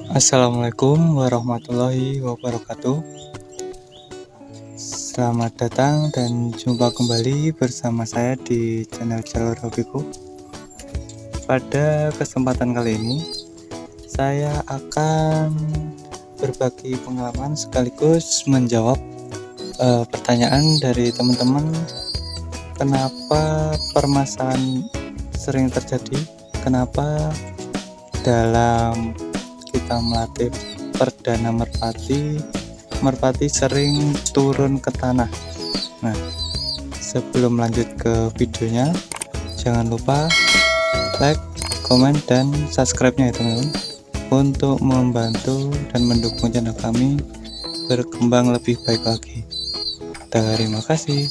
Assalamualaikum warahmatullahi wabarakatuh. Selamat datang dan jumpa kembali bersama saya di channel Jalur Hobiku. Pada kesempatan kali ini saya akan berbagi pengalaman sekaligus menjawab pertanyaan dari teman-teman. Kenapa permasalahan sering terjadi? Kenapa dalam kita melatih perdana merpati sering turun ke tanah? Nah, sebelum lanjut ke videonya, jangan lupa like, komen, dan subscribe-nya ya teman-teman, untuk membantu dan mendukung channel kami berkembang lebih baik lagi. Terima kasih.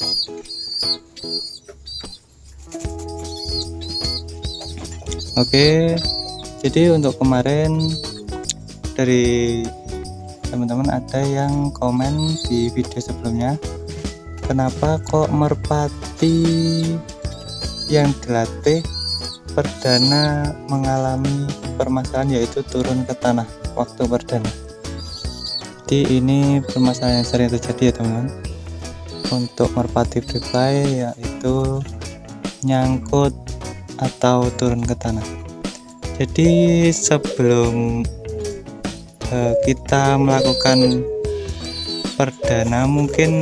Oke, jadi untuk kemarin dari teman-teman ada yang komen di video sebelumnya, kenapa kok merpati yang dilatih perdana mengalami permasalahan yaitu turun ke tanah waktu perdana. Jadi ini permasalahan yang sering terjadi ya teman-teman untuk merpati free fly, yaitu nyangkut atau turun ke tanah. Jadi sebelum kita melakukan perdana, mungkin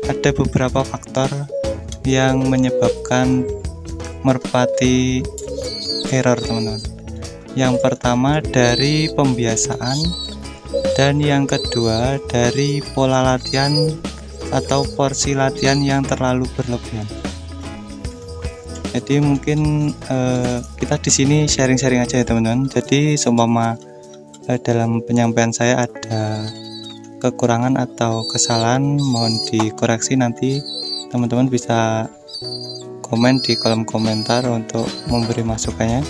ada beberapa faktor yang menyebabkan merpati error teman-teman. Yang pertama dari pembiasaan, dan yang kedua dari pola latihan atau porsi latihan yang terlalu berlebihan. Jadi mungkin kita di sini sharing-sharing aja ya teman-teman. Jadi seumpama dalam penyampaian saya ada kekurangan atau kesalahan, mohon dikoreksi, nanti teman-teman bisa komen di kolom komentar untuk memberi masukannya.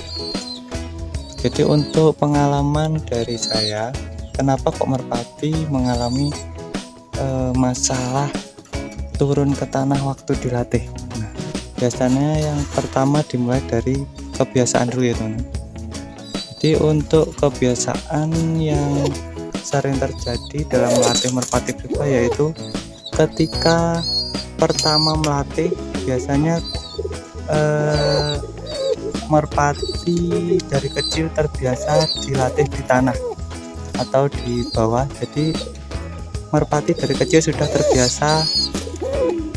Jadi untuk pengalaman dari saya, kenapa kok merpati mengalami masalah turun ke tanah waktu dilatih? Nah, biasanya yang pertama dimulai dari kebiasaan dulu ya teman-teman. Jadi untuk kebiasaan yang sering terjadi dalam melatih merpati free fly, yaitu ketika pertama melatih biasanya merpati dari kecil terbiasa dilatih di tanah atau di bawah. Jadi merpati dari kecil sudah terbiasa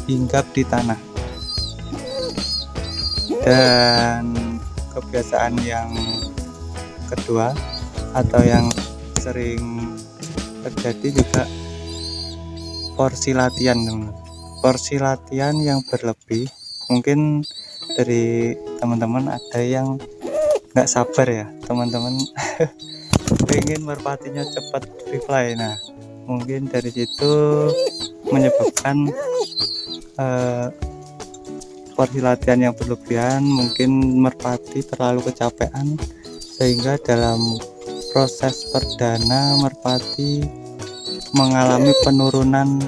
hinggap di tanah. Dan kebiasaan yang kedua atau yang sering terjadi juga porsi latihan teman-teman. Porsi latihan yang berlebih, mungkin dari teman-teman ada yang nggak sabar ya teman-teman pengen merpatinya cepat free fly. Nah, mungkin dari situ menyebabkan porsi latihan yang berlebihan, mungkin merpati terlalu kecapean sehingga dalam proses perdana merpati mengalami penurunan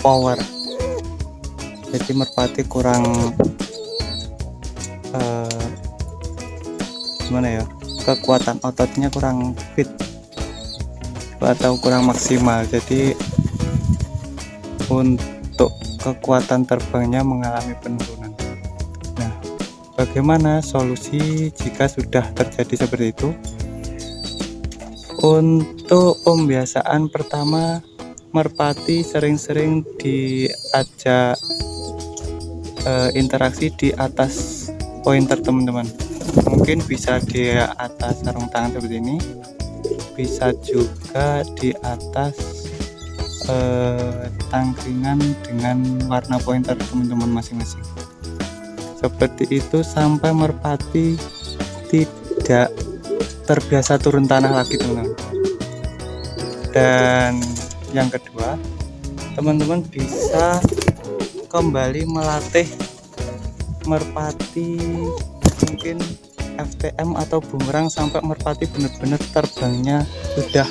power. Jadi merpati kurang gimana ya, kekuatan ototnya kurang fit atau kurang maksimal. Jadi untuk kekuatan terbangnya mengalami penurunan. Nah, bagaimana solusi jika sudah terjadi seperti itu? Untuk pembiasaan pertama, merpati sering-sering diajak interaksi di atas pointer teman-teman. Mungkin bisa di atas sarung tangan seperti ini, bisa juga di atas tangkringan dengan warna pointer teman-teman masing-masing. Seperti itu sampai merpati tidak terbiasa turun tanah lagi teman-teman. Dan yang kedua, teman-teman bisa kembali melatih merpati mungkin FTM atau bumerang sampai merpati benar-benar terbangnya sudah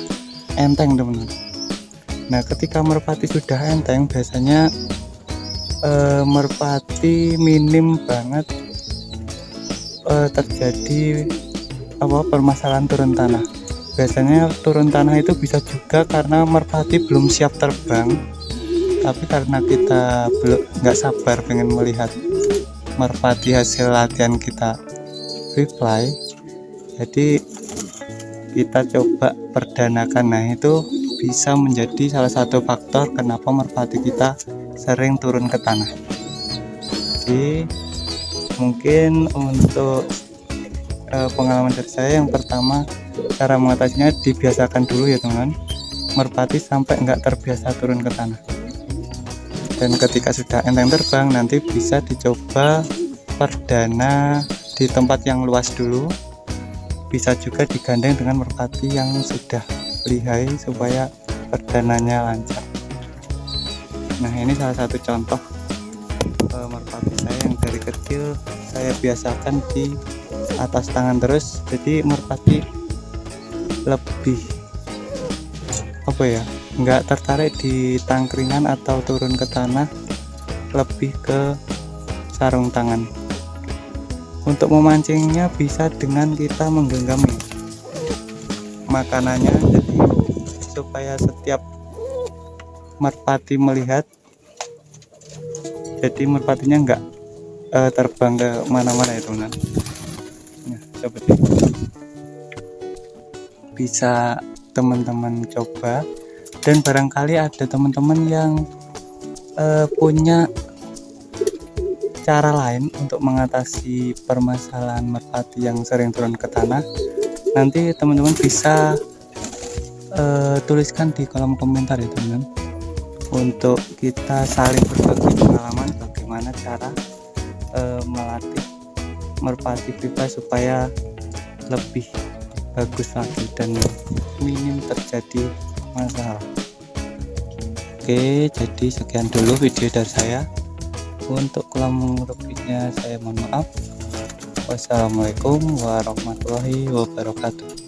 enteng teman-teman. Nah, ketika merpati sudah enteng, biasanya merpati minim banget terjadi permasalahan turun tanah. Biasanya turun tanah itu bisa juga karena merpati belum siap terbang, tapi karena kita belum nggak sabar pengen melihat merpati hasil latihan kita free fly, jadi kita coba perdanakan. Nah, itu bisa menjadi salah satu faktor kenapa merpati kita sering turun ke tanah. Jadi mungkin untuk pengalaman dari saya, yang pertama, cara mengatasinya dibiasakan dulu ya teman-teman, merpati sampai nggak terbiasa turun ke tanah. Dan ketika sudah enteng terbang, nanti bisa dicoba perdana di tempat yang luas dulu. Bisa juga digandeng dengan merpati yang sudah lihai supaya perdananya lancar. Nah, ini salah satu contoh merpati saya yang dari kecil saya biasakan di atas tangan terus, jadi merpati lebih nggak tertarik di tangkringan atau turun ke tanah, lebih ke sarung tangan. Untuk memancingnya bisa dengan kita menggenggamnya makanannya, jadi supaya setiap merpati melihat, jadi merpatinya nggak terbang ke mana-mana ya teman-teman. Nah, seperti itu bisa teman-teman coba, dan barangkali ada teman-teman yang punya cara lain untuk mengatasi permasalahan merpati yang sering turun ke tanah. Nanti teman-teman bisa tuliskan di kolom komentar ya teman-teman, untuk kita saling berbagi pengalaman bagaimana cara melatih merpati free fly supaya lebih bagus lagi dan minim terjadi masalah. Oke, jadi sekian dulu video dari saya. Untuk kurang lebihnya saya mohon maaf. Wassalamualaikum warahmatullahi wabarakatuh.